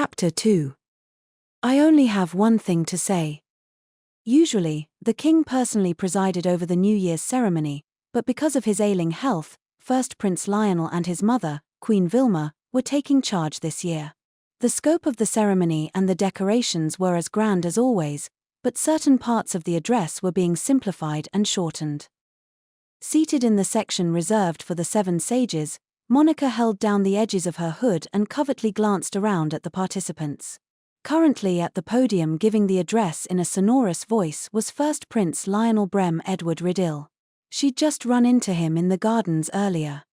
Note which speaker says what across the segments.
Speaker 1: Chapter 2. I only have one thing to say. Usually, the king personally presided over the New Year's ceremony, but because of his ailing health, first Prince Lionel and his mother, Queen Vilma, were taking charge this year. The scope of the ceremony and the decorations were as grand as always, but certain parts of the address were being simplified and shortened. Seated in the section reserved for the 7 sages, Monica held down the edges of her hood and covertly glanced around at the participants. Currently at the podium giving the address in a sonorous voice was first Prince Lionel Brem Edward Riddell. She'd just run into him in the gardens earlier.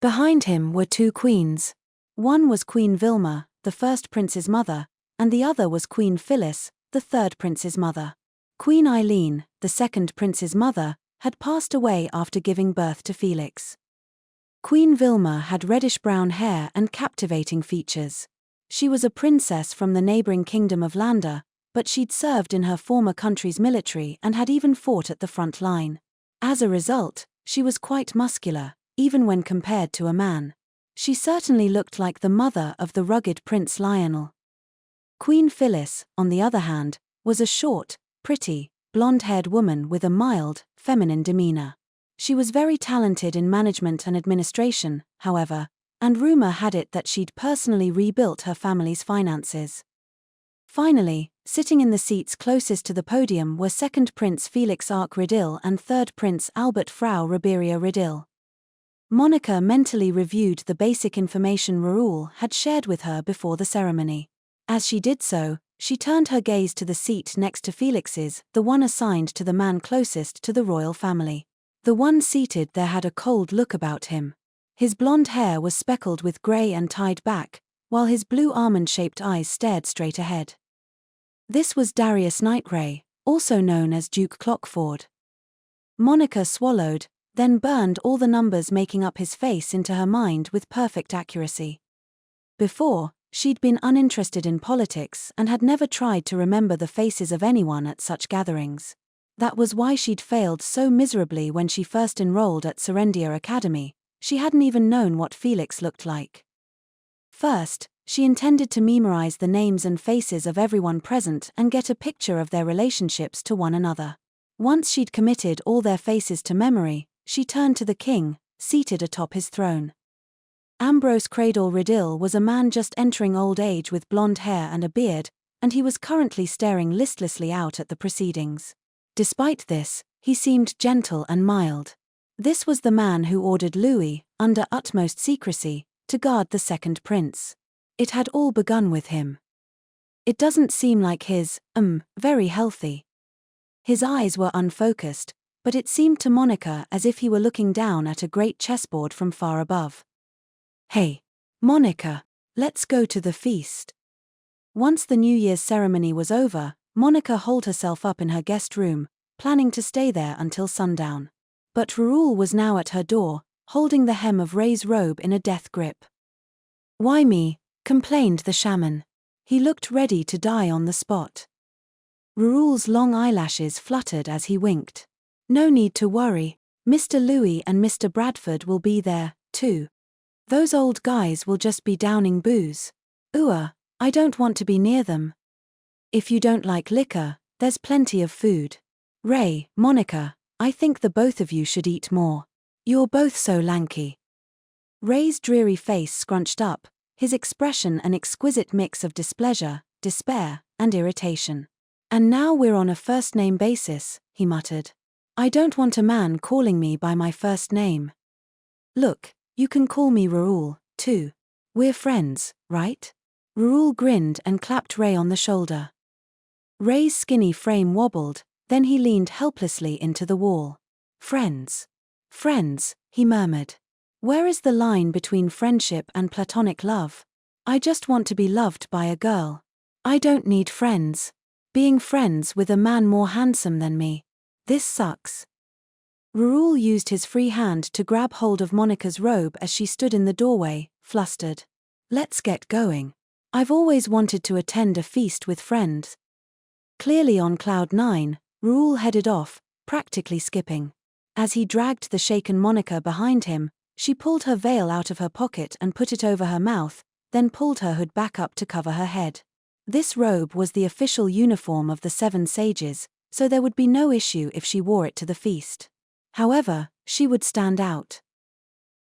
Speaker 1: Behind him were 2 queens. One was Queen Vilma, the first prince's mother, and the other was Queen Phyllis, the third prince's mother. Queen Eileen, the second prince's mother, had passed away after giving birth to Felix. Queen Vilma had reddish-brown hair and captivating features. She was a princess from the neighboring kingdom of Landa, but she'd served in her former country's military and had even fought at the front line. As a result, she was quite muscular, even when compared to a man. She certainly looked like the mother of the rugged Prince Lionel. Queen Phyllis, on the other hand, was a short, pretty, blonde-haired woman with a mild, feminine demeanor. She was very talented in management and administration, however, and rumor had it that she'd personally rebuilt her family's finances. Finally, sitting in the seats closest to the podium were second Prince Felix Arc Riddell and third Prince Albert Frau Riberia Riddell. Monica mentally reviewed the basic information Raoul had shared with her before the ceremony. As she did so, she turned her gaze to the seat next to Felix's, the one assigned to the man closest to the royal family. The one seated there had a cold look about him. His blonde hair was speckled with grey and tied back, while his blue almond-shaped eyes stared straight ahead. This was Darius Nightray, also known as Duke Clockford. Monica swallowed, then burned all the numbers making up his face into her mind with perfect accuracy. Before, she'd been uninterested in politics and had never tried to remember the faces of anyone at such gatherings. That was why she'd failed so miserably when she first enrolled at Serendia Academy. She hadn't even known what Felix looked like. First, she intended to memorize the names and faces of everyone present and get a picture of their relationships to one another. Once she'd committed all their faces to memory, she turned to the king, seated atop his throne. Ambrose Cradle Riddell was a man just entering old age with blonde hair and a beard, and he was currently staring listlessly out at the proceedings. Despite this, he seemed gentle and mild. This was the man who ordered Louis, under utmost secrecy, to guard the second prince. It had all begun with him. It doesn't seem like his, very healthy. His eyes were unfocused, but it seemed to Monica as if he were looking down at a great chessboard from far above. Hey, Monica, let's go to the feast. Once the New Year's ceremony was over, Monica holed herself up in her guest room, planning to stay there until sundown. But Raoul was now at her door, holding the hem of Ray's robe in a death grip. Why me? Complained the shaman. He looked ready to die on the spot. Raoul's long eyelashes fluttered as he winked. No need to worry, Mr. Louis and Mr. Bradford will be there, too. Those old guys will just be downing booze. I don't want to be near them. If you don't like liquor, there's plenty of food. Ray, Monica, I think the both of you should eat more. You're both so lanky. Ray's dreary face scrunched up, his expression an exquisite mix of displeasure, despair, and irritation. And now we're on a first-name basis, he muttered. I don't want a man calling me by my first name. Look, you can call me Raoul, too. We're friends, right? Raoul grinned and clapped Ray on the shoulder. Ray's skinny frame wobbled, then he leaned helplessly into the wall. Friends. Friends, he murmured. Where is the line between friendship and platonic love? I just want to be loved by a girl. I don't need friends. Being friends with a man more handsome than me. This sucks. Raoul used his free hand to grab hold of Monica's robe as she stood in the doorway, flustered. Let's get going. I've always wanted to attend a feast with friends. Clearly on cloud 9, Raoul headed off, practically skipping. As he dragged the shaken Monica behind him, she pulled her veil out of her pocket and put it over her mouth, then pulled her hood back up to cover her head. This robe was the official uniform of the 7 sages, so there would be no issue if she wore it to the feast. However, she would stand out.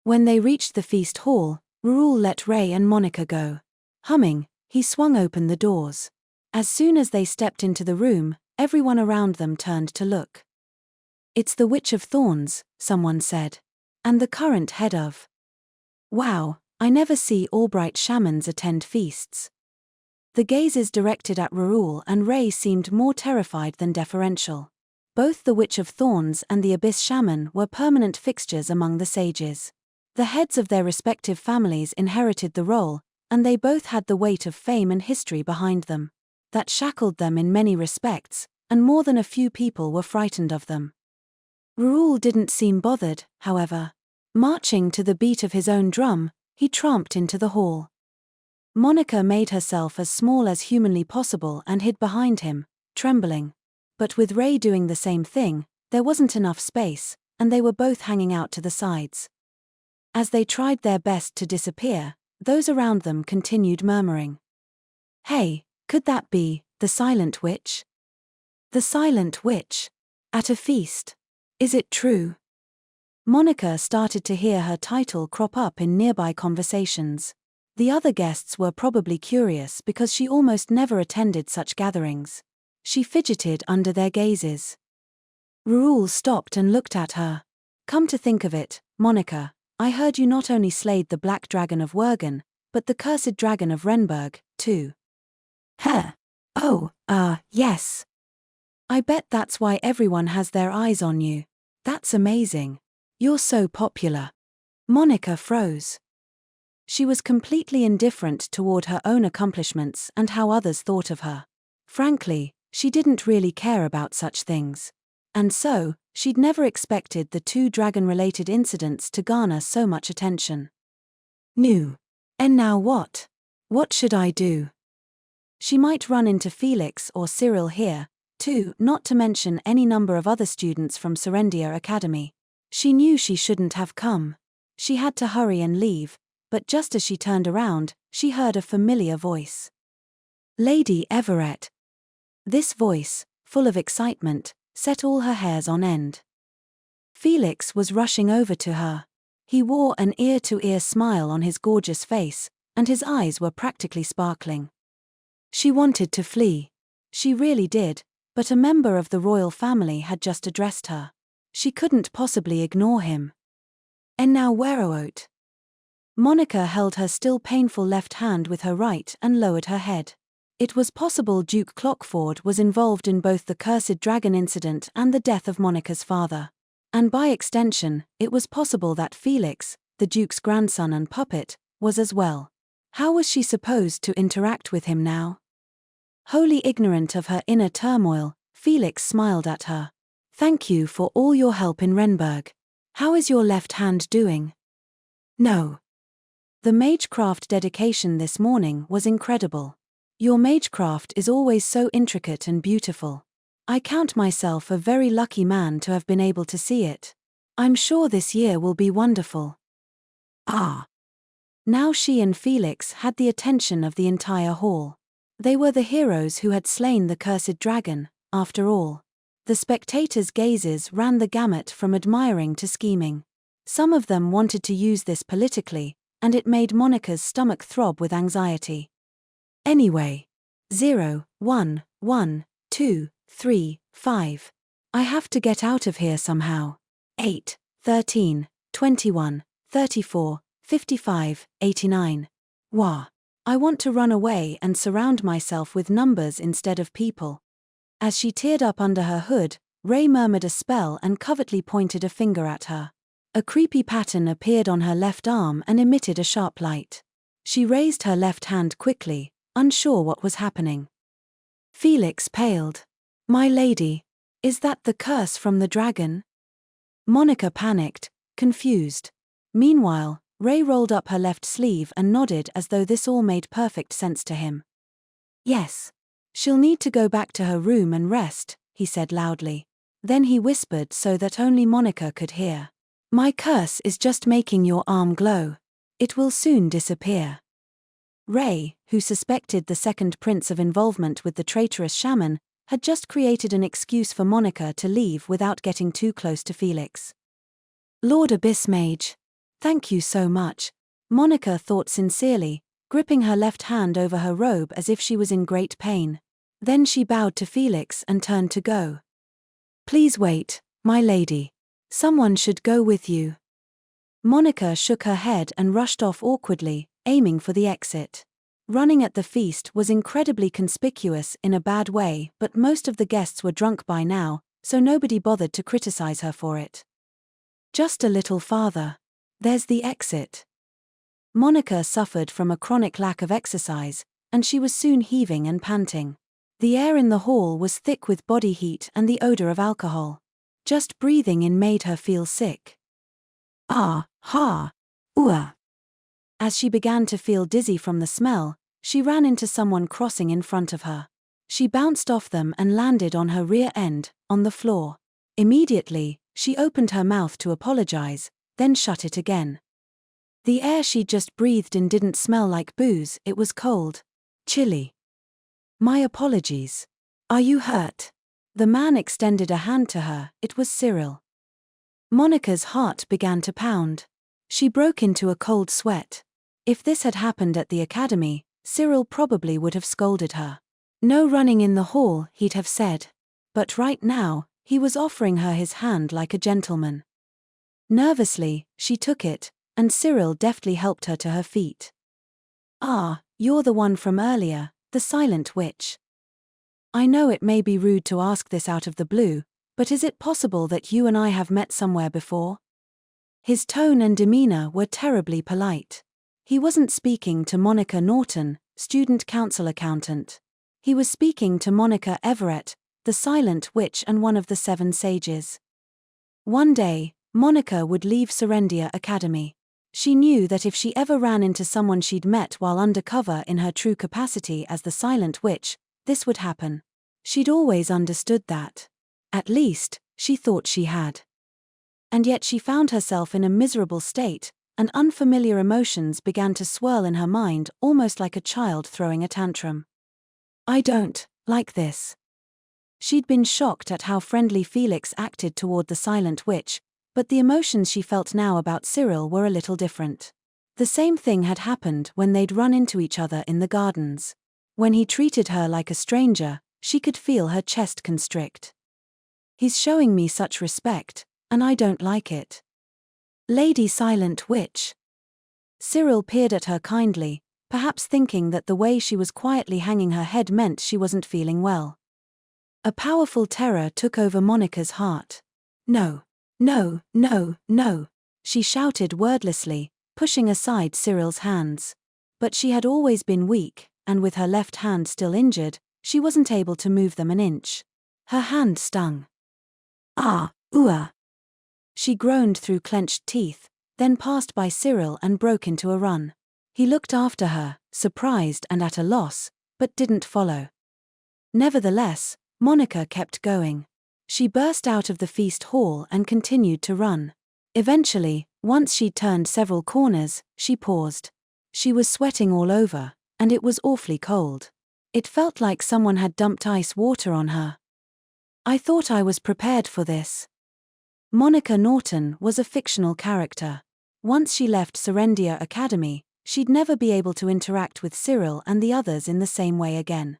Speaker 1: When they reached the feast hall, Raoul let Ray and Monica go. Humming, he swung open the doors. As soon as they stepped into the room, everyone around them turned to look. "It's the Witch of Thorns," someone said. "And the current head of..." "Wow, I never see Albright shamans attend feasts." The gazes directed at Raoul and Ray seemed more terrified than deferential. Both the Witch of Thorns and the Abyss Shaman were permanent fixtures among the sages. The heads of their respective families inherited the role, and they both had the weight of fame and history behind them. That shackled them in many respects, and more than a few people were frightened of them. Raoul didn't seem bothered, however. Marching to the beat of his own drum, he tramped into the hall. Monica made herself as small as humanly possible and hid behind him, trembling. But with Ray doing the same thing, there wasn't enough space, and they were both hanging out to the sides. As they tried their best to disappear, those around them continued murmuring. "Hey, could that be the Silent Witch? The Silent Witch? At a feast? Is it true?" Monica started to hear her title crop up in nearby conversations. The other guests were probably curious because she almost never attended such gatherings. She fidgeted under their gazes. Raoul stopped and looked at her. "Come to think of it, Monica, I heard you not only slayed the Black Dragon of Wergen, but the Cursed Dragon of Renberg, too." "Huh. Oh, yes. I bet that's why everyone has their eyes on you. That's amazing. You're so popular." Monica froze. She was completely indifferent toward her own accomplishments and how others thought of her. Frankly, she didn't really care about such things. And so, she'd never expected the 2 dragon-related incidents to garner so much attention. "New. And now what? What should I do?" She might run into Felix or Cyril here, too, not to mention any number of other students from Serendia Academy. She knew she shouldn't have come. She had to hurry and leave, but just as she turned around, she heard a familiar voice. "Lady Everett." This voice, full of excitement, set all her hairs on end. Felix was rushing over to her. He wore an ear-to-ear smile on his gorgeous face, and his eyes were practically sparkling. She wanted to flee. She really did, but a member of the royal family had just addressed her. She couldn't possibly ignore him. "And now Werrowot." Monica held her still painful left hand with her right and lowered her head. It was possible Duke Clockford was involved in both the Cursed Dragon incident and the death of Monica's father. And by extension, it was possible that Felix, the Duke's grandson and puppet, was as well. How was she supposed to interact with him now? Wholly ignorant of her inner turmoil, Felix smiled at her. "Thank you for all your help in Renberg. How is your left hand doing?" "No." The magecraft dedication this morning was incredible. Your magecraft is always so intricate and beautiful. I count myself a very lucky man to have been able to see it. I'm sure this year will be wonderful. Ah. Now she and Felix had the attention of the entire hall. They were the heroes who had slain the Cursed Dragon, after all. The spectators' gazes ran the gamut from admiring to scheming. Some of them wanted to use this politically, and it made Monica's stomach throb with anxiety. Anyway. 0, 1, 1, 2, 3, 5. I have to get out of here somehow. 8, 13, 21, 34, 55, 89. Wah. I want to run away and surround myself with numbers instead of people. As she teared up under her hood, Ray murmured a spell and covertly pointed a finger at her. A creepy pattern appeared on her left arm and emitted a sharp light. She raised her left hand quickly, unsure what was happening. Felix paled. "My lady, is that the curse from the dragon?" Monica panicked, confused. Meanwhile, Ray rolled up her left sleeve and nodded as though this all made perfect sense to him. "Yes. She'll need to go back to her room and rest," he said loudly. Then he whispered so that only Monica could hear. "My curse is just making your arm glow. It will soon disappear." Ray, who suspected the second prince of involvement with the traitorous shaman, had just created an excuse for Monica to leave without getting too close to Felix. Lord Abyss Mage. Thank you so much, Monica thought sincerely, gripping her left hand over her robe as if she was in great pain. Then she bowed to Felix and turned to go. Please wait, my lady. Someone should go with you. Monica shook her head and rushed off awkwardly, aiming for the exit. Running at the feast was incredibly conspicuous in a bad way, but most of the guests were drunk by now, so nobody bothered to criticize her for it. Just a little farther. There's the exit. Monica suffered from a chronic lack of exercise, and she was soon heaving and panting. The air in the hall was thick with body heat and the odor of alcohol. Just breathing in made her feel sick. Ah, ha, ooh. As she began to feel dizzy from the smell, she ran into someone crossing in front of her. She bounced off them and landed on her rear end, on the floor. Immediately, she opened her mouth to apologize, then shut it again. The air she'd just breathed in didn't smell like booze, it was cold. Chilly. My apologies. Are you hurt? The man extended a hand to her, it was Cyril. Monica's heart began to pound. She broke into a cold sweat. If this had happened at the academy, Cyril probably would have scolded her. No running in the hall, he'd have said. But right now, he was offering her his hand like a gentleman. Nervously, she took it, and Cyril deftly helped her to her feet. Ah, you're the one from earlier, the silent witch. I know it may be rude to ask this out of the blue, but is it possible that you and I have met somewhere before? His tone and demeanor were terribly polite. He wasn't speaking to Monica Norton, student council accountant. He was speaking to Monica Everett, the silent witch and one of the 7 sages. One day, Monica would leave Serendia Academy. She knew that if she ever ran into someone she'd met while undercover in her true capacity as the silent witch, this would happen. She'd always understood that. At least, she thought she had. And yet she found herself in a miserable state, and unfamiliar emotions began to swirl in her mind almost like a child throwing a tantrum. I don't like this. She'd been shocked at how friendly Felix acted toward the silent witch, but the emotions she felt now about Cyril were a little different. The same thing had happened when they'd run into each other in the gardens. When he treated her like a stranger, she could feel her chest constrict. He's showing me such respect, and I don't like it. Lady Silent Witch. Cyril peered at her kindly, perhaps thinking that the way she was quietly hanging her head meant she wasn't feeling well. A powerful terror took over Monica's heart. No, no, no, no, she shouted wordlessly, pushing aside Cyril's hands. But she had always been weak, and with her left hand still injured, she wasn't able to move them an inch. Her hand stung. Ah, ooh. She groaned through clenched teeth, then passed by Cyril and broke into a run. He looked after her, surprised and at a loss, but didn't follow. Nevertheless, Monica kept going. She burst out of the feast hall and continued to run. Eventually, once she'd turned several corners, she paused. She was sweating all over, and it was awfully cold. It felt like someone had dumped ice water on her. I thought I was prepared for this. Monica Norton was a fictional character. Once she left Serendia Academy, she'd never be able to interact with Cyril and the others in the same way again.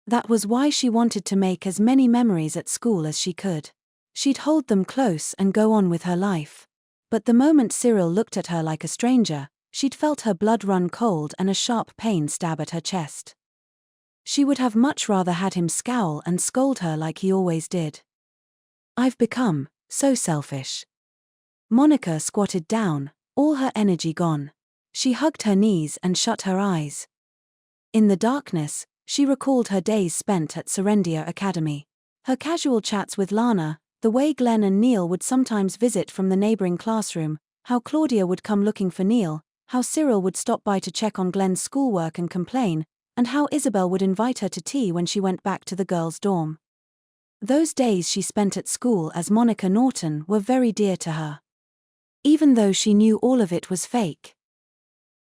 Speaker 1: That was why she wanted to make as many memories at school as she could. She'd hold them close and go on with her life. But the moment Cyril looked at her like a stranger, she'd felt her blood run cold and a sharp pain stab at her chest. She would have much rather had him scowl and scold her like he always did. I've become so selfish. Monica squatted down, all her energy gone. She hugged her knees and shut her eyes. In the darkness, she recalled her days spent at Serendia Academy. Her casual chats with Lana, the way Glenn and Neil would sometimes visit from the neighboring classroom, how Claudia would come looking for Neil, how Cyril would stop by to check on Glenn's schoolwork and complain, and how Isabel would invite her to tea when she went back to the girls' dorm. Those days she spent at school as Monica Norton were very dear to her. Even though she knew all of it was fake.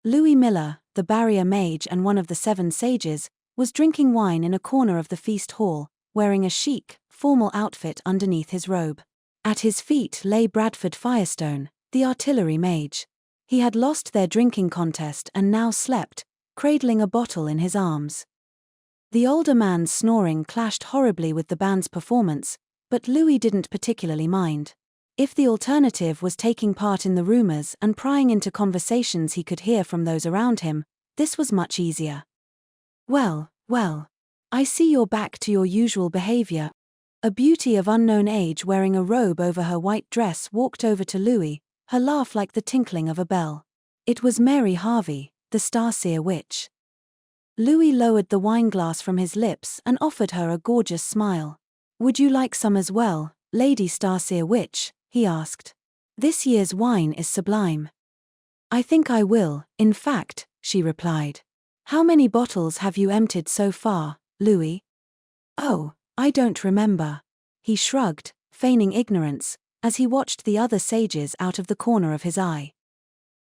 Speaker 1: Louis Miller, the barrier mage and one of the 7 sages, was drinking wine in a corner of the feast hall, wearing a chic, formal outfit underneath his robe. At his feet lay Bradford Firestone, the artillery mage. He had lost their drinking contest and now slept, cradling a bottle in his arms. The older man's snoring clashed horribly with the band's performance, but Louis didn't particularly mind. If the alternative was taking part in the rumors and prying into conversations he could hear from those around him, this was much easier. Well, I see you're back to your usual behavior. A beauty of unknown age wearing a robe over her white dress walked over to Louis, her laugh like the tinkling of a bell. It was Mary Harvey, the Starseer witch. Louis lowered the wineglass from his lips and offered her a gorgeous smile. "Would you like some as well, Lady Starseer witch?" he asked. "This year's wine is sublime." "I think I will, in fact," she replied. "How many bottles have you emptied so far, Louis?" "Oh, I don't remember." He shrugged, feigning ignorance, as he watched the other sages out of the corner of his eye.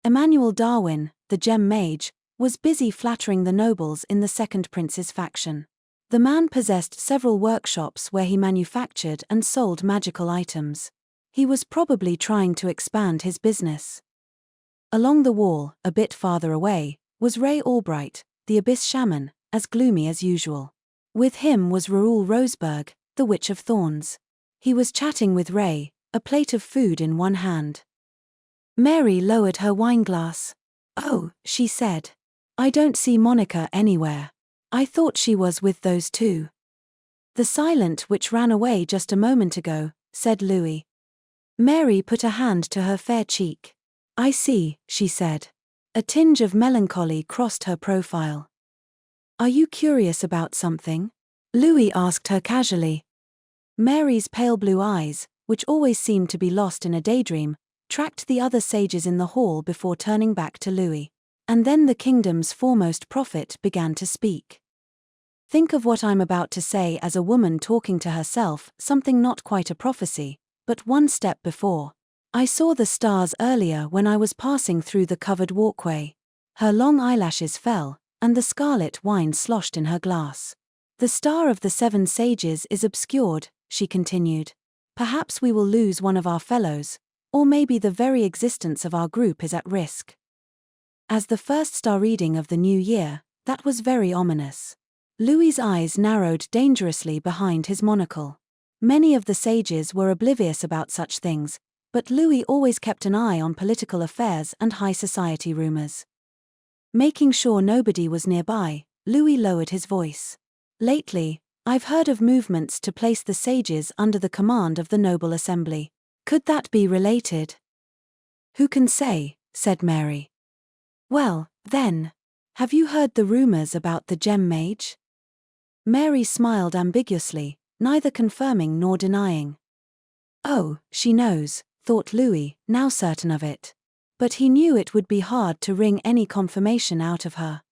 Speaker 1: Emmanuel Darwin, the gem mage, was busy flattering the nobles in the second prince's faction. The man possessed several workshops where he manufactured and sold magical items. He was probably trying to expand his business. Along the wall, a bit farther away, was Ray Albright, the Abyss Shaman, as gloomy as usual. With him was Raoul Roseberg, the Witch of Thorns. He was chatting with Ray, a plate of food in one hand. Mary lowered her wineglass. "Oh," she said. "I don't see Monica anywhere. I thought she was with those 2. "The Silent Witch ran away just a moment ago," said Louis. Mary put a hand to her fair cheek. "I see," she said. A tinge of melancholy crossed her profile. "Are you curious about something?" Louis asked her casually. Mary's pale blue eyes, which always seemed to be lost in a daydream, tracked the other sages in the hall before turning back to Louis. And then the kingdom's foremost prophet began to speak. "Think of what I'm about to say as a woman talking to herself, something not quite a prophecy, but one step before. I saw the stars earlier when I was passing through the covered walkway." Her long eyelashes fell, and the scarlet wine sloshed in her glass. "The star of the 7 sages is obscured," she continued. "Perhaps we will lose one of our fellows, or maybe the very existence of our group is at risk." As the first star reading of the new year, that was very ominous. Louis's eyes narrowed dangerously behind his monocle. Many of the sages were oblivious about such things, but Louis always kept an eye on political affairs and high society rumors. Making sure nobody was nearby, Louis lowered his voice. "Lately, I've heard of movements to place the sages under the command of the noble assembly. Could that be related?" "Who can say?" said Mary. "Well, then, have you heard the rumors about the gem mage?" Mary smiled ambiguously, neither confirming nor denying. "Oh, she knows," thought Louis, now certain of it. But he knew it would be hard to wring any confirmation out of her.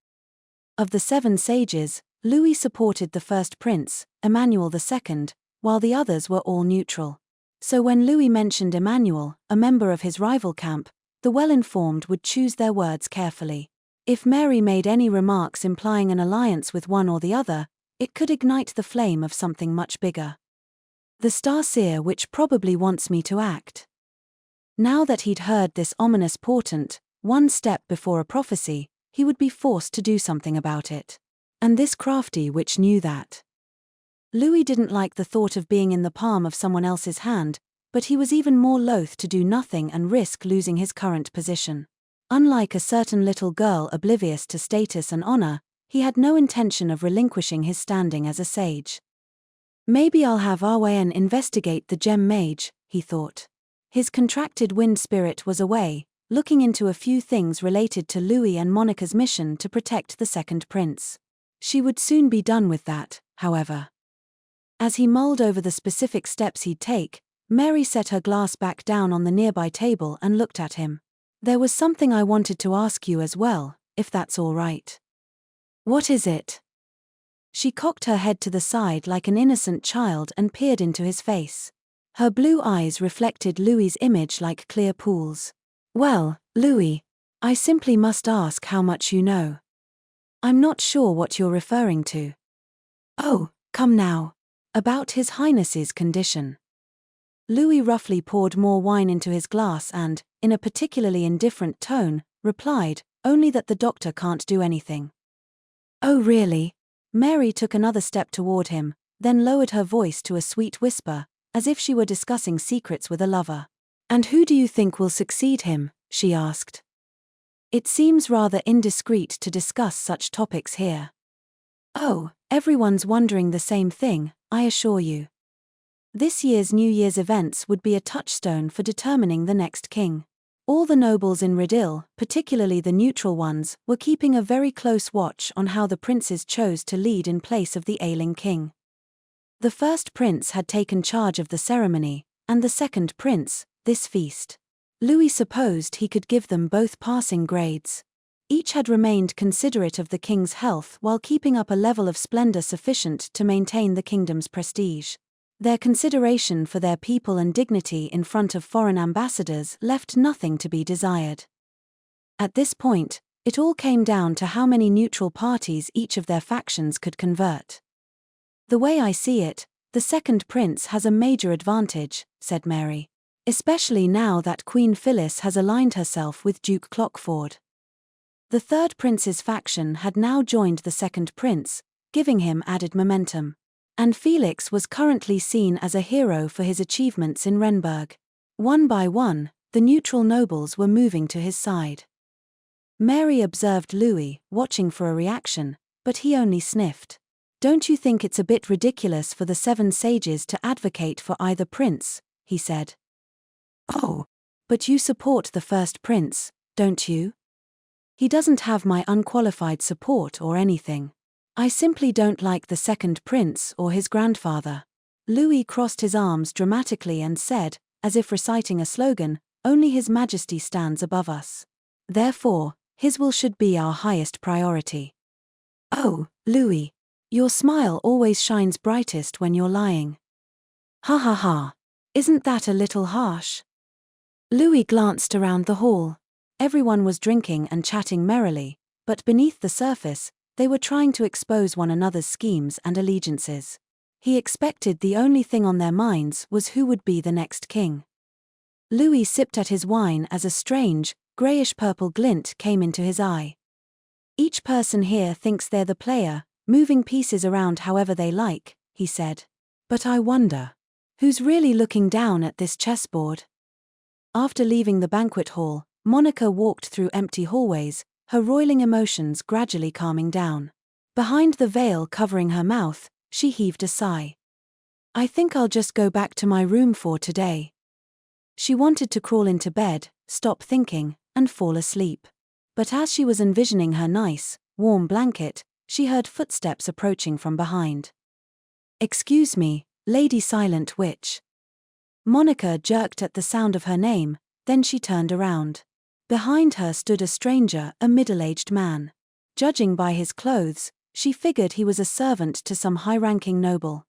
Speaker 1: Of the 7 sages, Louis supported the first prince, Emmanuel II, while the others were all neutral. So when Louis mentioned Emmanuel, a member of his rival camp, the well-informed would choose their words carefully. If Mary made any remarks implying an alliance with one or the other, it could ignite the flame of something much bigger. "The Starseer which probably wants me to act." Now that he'd heard this ominous portent, one step before a prophecy, he would be forced to do something about it. And this crafty witch knew that. Louis didn't like the thought of being in the palm of someone else's hand, but he was even more loath to do nothing and risk losing his current position. Unlike a certain little girl oblivious to status and honor, he had no intention of relinquishing his standing as a sage. "Maybe I'll have Arwen investigate the gem mage," he thought. His contracted wind spirit was away, looking into a few things related to Louis and Monica's mission to protect the second prince. She would soon be done with that, however. As he mulled over the specific steps he'd take, Mary set her glass back down on the nearby table and looked at him. "There was something I wanted to ask you as well, if that's all right." "What is it?" She cocked her head to the side like an innocent child and peered into his face. Her blue eyes reflected Louis's image like clear pools. "Well, Louis, I simply must ask how much you know. I'm not sure what you're referring to. Oh, come now. About His Highness's condition. Louis roughly poured more wine into his glass and, in a particularly indifferent tone, replied, only that the doctor can't do anything. Oh really? Mary took another step toward him, then lowered her voice to a sweet whisper, as if she were discussing secrets with a lover. And who do you think will succeed him? She asked. It seems rather indiscreet to discuss such topics here. Oh, everyone's wondering the same thing, I assure you. This year's New Year's events would be a touchstone for determining the next king. All the nobles in R'dil, particularly the neutral ones, were keeping a very close watch on how the princes chose to lead in place of the ailing king. The first prince had taken charge of the ceremony, and the second prince, this feast. Louis supposed he could give them both passing grades. Each had remained considerate of the king's health while keeping up a level of splendor sufficient to maintain the kingdom's prestige. Their consideration for their people and dignity in front of foreign ambassadors left nothing to be desired. At this point, it all came down to how many neutral parties each of their factions could convert. The way I see it, the second prince has a major advantage, said Mary. Especially now that Queen Phyllis has aligned herself with Duke Clockford. The third prince's faction had now joined the second prince, giving him added momentum. And Felix was currently seen as a hero for his achievements in Renberg. One by one, the neutral nobles were moving to his side. Mary observed Louis, watching for a reaction, but he only sniffed. Don't you think it's a bit ridiculous for the 7 sages to advocate for either prince? He said. Oh, but you support the first prince, don't you? He doesn't have my unqualified support or anything. I simply don't like the second prince or his grandfather. Louis crossed his arms dramatically and said, as if reciting a slogan, only His Majesty stands above us. Therefore, his will should be our highest priority. Oh, Louis, your smile always shines brightest when you're lying. Ha ha ha. Isn't that a little harsh? Louis glanced around the hall. Everyone was drinking and chatting merrily, but beneath the surface, they were trying to expose one another's schemes and allegiances. He expected the only thing on their minds was who would be the next king. Louis sipped at his wine as a strange, greyish-purple glint came into his eye. Each person here thinks they're the player, moving pieces around however they like, he said. But I wonder, who's really looking down at this chessboard? After leaving the banquet hall, Monica walked through empty hallways, her roiling emotions gradually calming down. Behind the veil covering her mouth, she heaved a sigh. I think I'll just go back to my room for today. She wanted to crawl into bed, stop thinking, and fall asleep. But as she was envisioning her nice, warm blanket, she heard footsteps approaching from behind. Excuse me, Lady Silent Witch. Monica jerked at the sound of her name, then she turned around. Behind her stood a stranger, a middle-aged man. Judging by his clothes, she figured he was a servant to some high-ranking noble.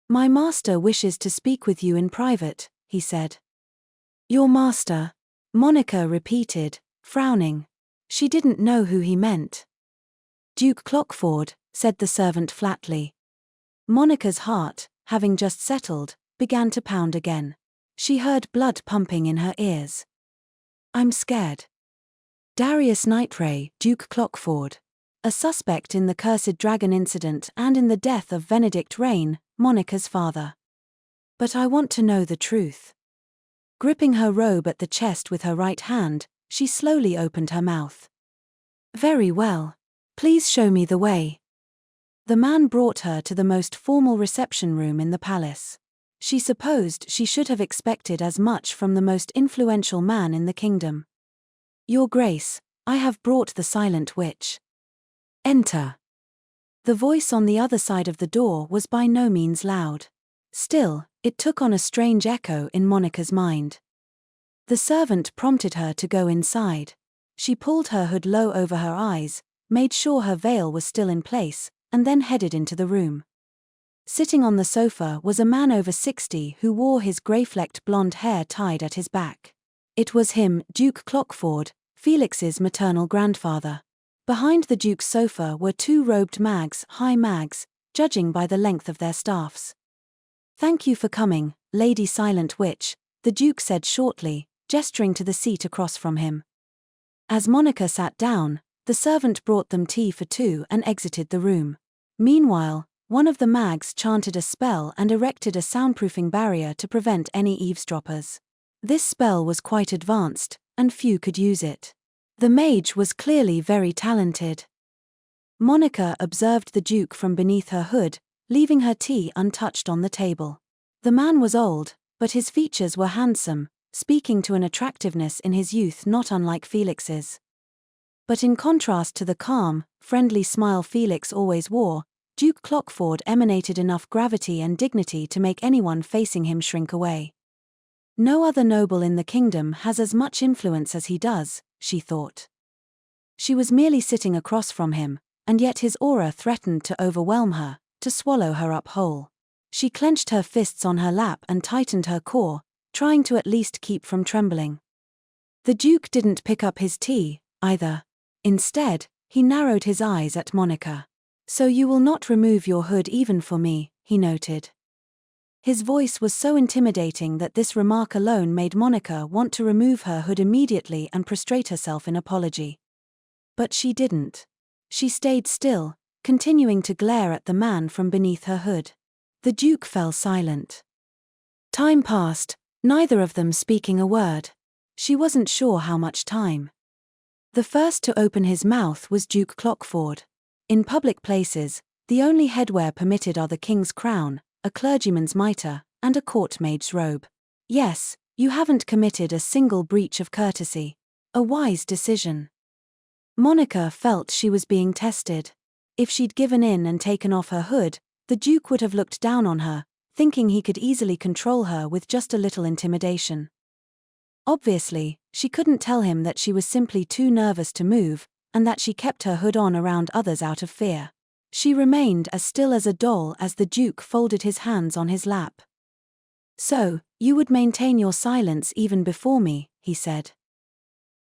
Speaker 1: My master wishes to speak with you in private, he said. Your master? Monica repeated, frowning. She didn't know who he meant. Duke Clockford, said the servant flatly. Monica's heart, having just settled, began to pound again. She heard blood pumping in her ears. I'm scared. Darius Nightray, Duke Clockford. A suspect in the Cursed Dragon incident and in the death of Benedict Rain, Monica's father. But I want to know the truth. Gripping her robe at the chest with her right hand, she slowly opened her mouth. Very well. Please show me the way. The man brought her to the most formal reception room in the palace. She supposed she should have expected as much from the most influential man in the kingdom. Your Grace, I have brought the Silent Witch. Enter. The voice on the other side of the door was by no means loud. Still, it took on a strange echo in Monica's mind. The servant prompted her to go inside. She pulled her hood low over her eyes, made sure her veil was still in place, and then headed into the room. Sitting on the sofa was a man over 60 who wore his grey-flecked blonde hair tied at his back. It was him, Duke Clockford, Felix's maternal grandfather. Behind the Duke's sofa were two robed mags, high mags, judging by the length of their staffs. "Thank you for coming, Lady Silent Witch," the Duke said shortly, gesturing to the seat across from him. As Monica sat down, the servant brought them tea for two and exited the room. Meanwhile, one of the mags chanted a spell and erected a soundproofing barrier to prevent any eavesdroppers. This spell was quite advanced, and few could use it. The mage was clearly very talented. Monica observed the Duke from beneath her hood, leaving her tea untouched on the table. The man was old, but his features were handsome, speaking to an attractiveness in his youth not unlike Felix's. But in contrast to the calm, friendly smile Felix always wore, Duke Clockford emanated enough gravity and dignity to make anyone facing him shrink away. No other noble in the kingdom has as much influence as he does, she thought. She was merely sitting across from him, and yet his aura threatened to overwhelm her, to swallow her up whole. She clenched her fists on her lap and tightened her core, trying to at least keep from trembling. The Duke didn't pick up his tea, either. Instead, he narrowed his eyes at Monica. "So you will not remove your hood even for me," he noted. His voice was so intimidating that this remark alone made Monica want to remove her hood immediately and prostrate herself in apology. But she didn't. She stayed still, continuing to glare at the man from beneath her hood. The Duke fell silent. Time passed, neither of them speaking a word. She wasn't sure how much time. The first to open his mouth was Duke Clockford. In public places, the only headwear permitted are the king's crown, a clergyman's mitre, and a court maid's robe. "Yes, you haven't committed a single breach of courtesy. A wise decision." Monica felt she was being tested. If she'd given in and taken off her hood, the Duke would have looked down on her, thinking he could easily control her with just a little intimidation. Obviously, she couldn't tell him that she was simply too nervous to move, and that she kept her hood on around others out of fear. She remained as still as a doll as the Duke folded his hands on his lap. "So, you would maintain your silence even before me," he said.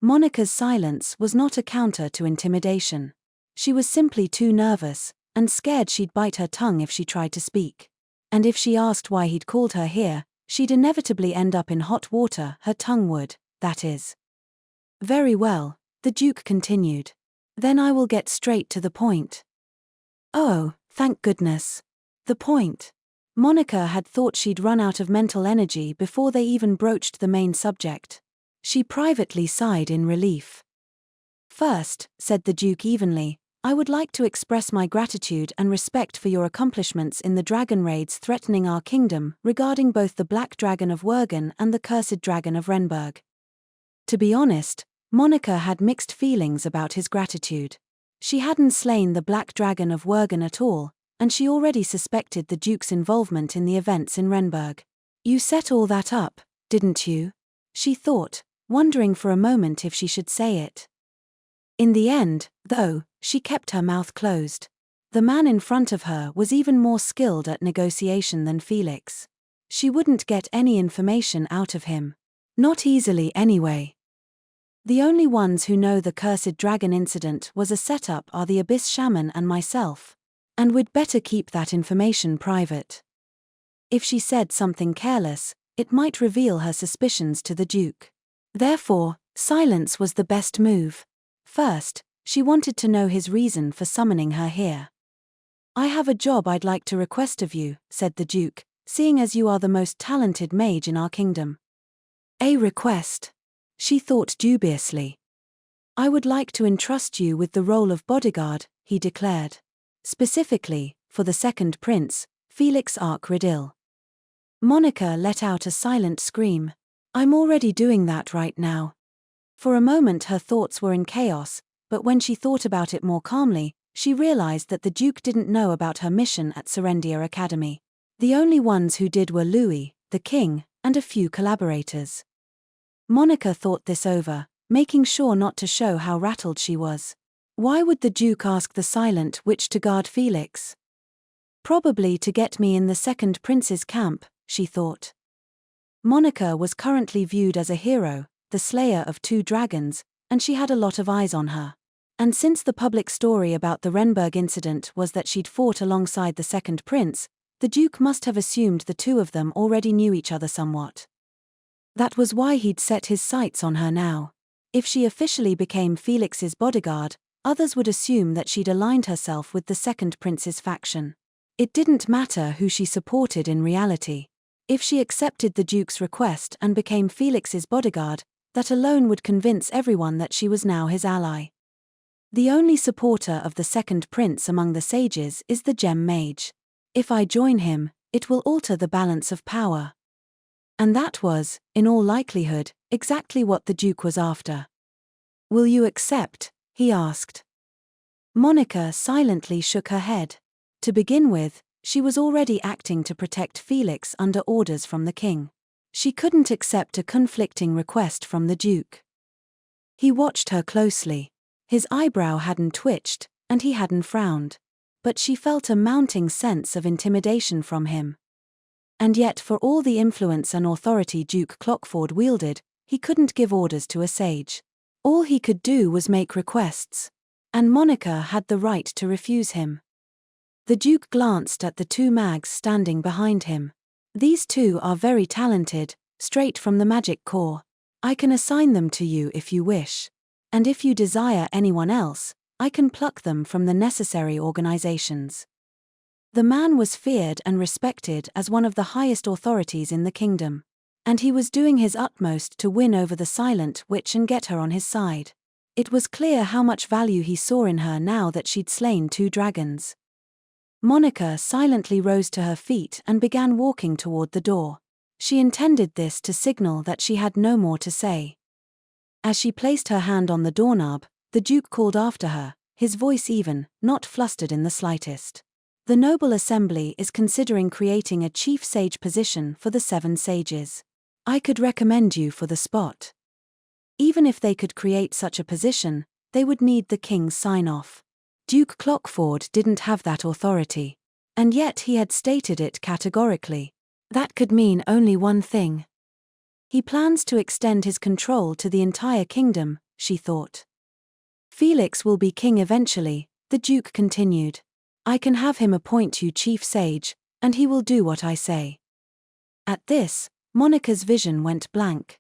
Speaker 1: Monica's silence was not a counter to intimidation. She was simply too nervous, and scared she'd bite her tongue if she tried to speak. And if she asked why he'd called her here, she'd inevitably end up in hot water, her tongue would, that is. "Very well," the Duke continued. "Then I will get straight to the point." Oh, thank goodness. The point. Monica had thought she'd run out of mental energy before they even broached the main subject. She privately sighed in relief. "First," said the Duke evenly, "I would like to express my gratitude and respect for your accomplishments in the dragon raids threatening our kingdom regarding both the Black Dragon of Wergen and the Cursed Dragon of Renberg." To be honest, Monica had mixed feelings about his gratitude. She hadn't slain the Black Dragon of Wergen at all, and she already suspected the Duke's involvement in the events in Renberg. "You set all that up, didn't you?" she thought, wondering for a moment if she should say it. In the end, though, she kept her mouth closed. The man in front of her was even more skilled at negotiation than Felix. She wouldn't get any information out of him. Not easily anyway. The only ones who know the Cursed Dragon incident was a setup are the Abyss Shaman and myself. And we'd better keep that information private. If she said something careless, it might reveal her suspicions to the Duke. Therefore, silence was the best move. First, she wanted to know his reason for summoning her here. "I have a job I'd like to request of you," said the Duke, "seeing as you are the most talented mage in our kingdom." "A request?" she thought dubiously. "I would like to entrust you with the role of bodyguard," he declared. "Specifically, for the second prince, Felix Arc-Ridil." Monica let out a silent scream. "I'm already doing that right now." For a moment her thoughts were in chaos, but when she thought about it more calmly, she realized that the Duke didn't know about her mission at Serendia Academy. The only ones who did were Louis, the king, and a few collaborators. Monica thought this over, making sure not to show how rattled she was. Why would the Duke ask the Silent Witch to guard Felix? Probably to get me in the second prince's camp, she thought. Monica was currently viewed as a hero, the slayer of 2 dragons, and she had a lot of eyes on her. And since the public story about the Renberg incident was that she'd fought alongside the second prince, the Duke must have assumed the two of them already knew each other somewhat. That was why he'd set his sights on her now. If she officially became Felix's bodyguard, others would assume that she'd aligned herself with the second prince's faction. It didn't matter who she supported in reality. If she accepted the Duke's request and became Felix's bodyguard, that alone would convince everyone that she was now his ally. The only supporter of the second prince among the sages is the gem mage. If I join him, it will alter the balance of power. And that was, in all likelihood, exactly what the Duke was after. Will you accept? He asked. Monica silently shook her head. To begin with, she was already acting to protect Felix under orders from the king. She couldn't accept a conflicting request from the Duke. He watched her closely. His eyebrow hadn't twitched, and he hadn't frowned. But she felt a mounting sense of intimidation from him. And yet, for all the influence and authority Duke Clockford wielded, he couldn't give orders to a sage. All he could do was make requests. And Monica had the right to refuse him. The Duke glanced at the two mags standing behind him. These two are very talented, straight from the magic core. I can assign them to you if you wish. And if you desire anyone else, I can pluck them from the necessary organizations. The man was feared and respected as one of the highest authorities in the kingdom. And he was doing his utmost to win over the silent witch and get her on his side. It was clear how much value he saw in her now that she'd slain 2 dragons. Monica silently rose to her feet and began walking toward the door. She intended this to signal that she had no more to say. As she placed her hand on the doorknob, the Duke called after her, his voice even, not flustered in the slightest. The noble assembly is considering creating a chief sage position for the 7 sages. I could recommend you for the spot. Even if they could create such a position, they would need the king's sign-off. Duke Clockford didn't have that authority. And yet he had stated it categorically. That could mean only one thing. He plans to extend his control to the entire kingdom, she thought. Felix will be king eventually, the Duke continued. I can have him appoint you chief sage, and he will do what I say. At this, Monica's vision went blank.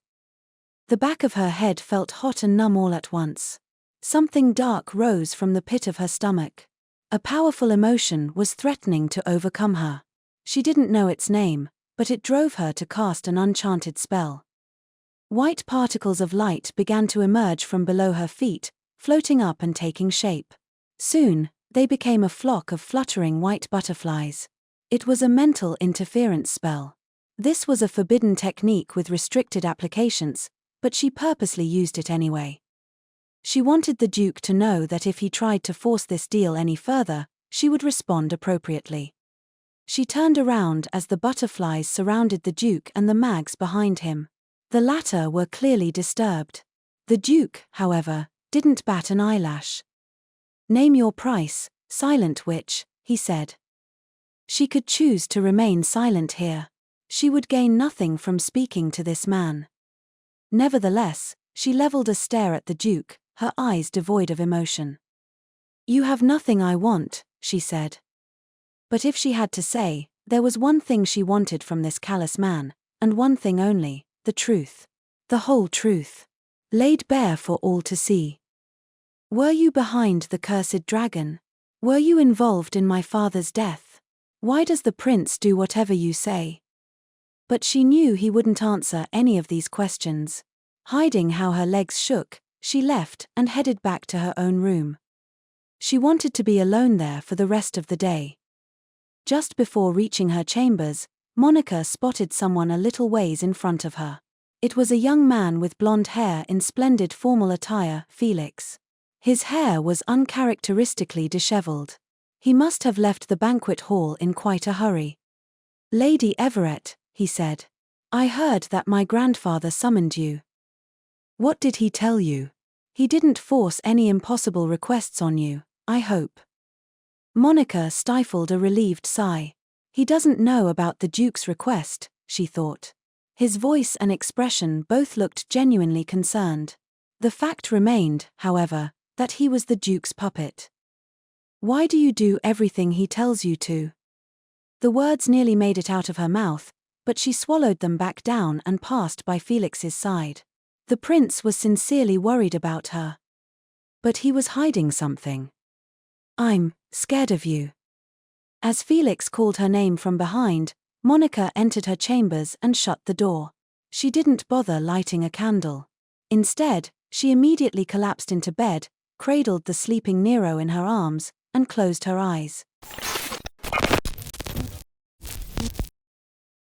Speaker 1: The back of her head felt hot and numb all at once. Something dark rose from the pit of her stomach. A powerful emotion was threatening to overcome her. She didn't know its name, but it drove her to cast an enchanted spell. White particles of light began to emerge from below her feet, floating up and taking shape. Soon, they became a flock of fluttering white butterflies. It was a mental interference spell. This was a forbidden technique with restricted applications, but she purposely used it anyway. She wanted the Duke to know that if he tried to force this deal any further, she would respond appropriately. She turned around as the butterflies surrounded the Duke and the mags behind him. The latter were clearly disturbed. The Duke, however, didn't bat an eyelash. Name your price, silent witch, he said. She could choose to remain silent here. She would gain nothing from speaking to this man. Nevertheless, she leveled a stare at the Duke, her eyes devoid of emotion. You have nothing I want, she said. But if she had to say, there was one thing she wanted from this callous man, and one thing only, the truth. The whole truth. Laid bare for all to see. Were you behind the cursed dragon? Were you involved in my father's death? Why does the prince do whatever you say? But she knew he wouldn't answer any of these questions. Hiding how her legs shook, she left and headed back to her own room. She wanted to be alone there for the rest of the day. Just before reaching her chambers, Monica spotted someone a little ways in front of her. It was a young man with blonde hair in splendid formal attire, Felix. His hair was uncharacteristically disheveled. He must have left the banquet hall in quite a hurry. Lady Everett, he said. I heard that my grandfather summoned you. What did he tell you? He didn't force any impossible requests on you, I hope. Monica stifled a relieved sigh. He doesn't know about the Duke's request, she thought. His voice and expression both looked genuinely concerned. The fact remained, however, that he was the Duke's puppet. "Why do you do everything he tells you to?" The words nearly made it out of her mouth, but she swallowed them back down and passed by Felix's side. The prince was sincerely worried about her. But he was hiding something. "I'm scared of you." As Felix called her name from behind, Monica entered her chambers and shut the door. She didn't bother lighting a candle. Instead, she immediately collapsed into bed, cradled the sleeping Nero in her arms, and closed her eyes.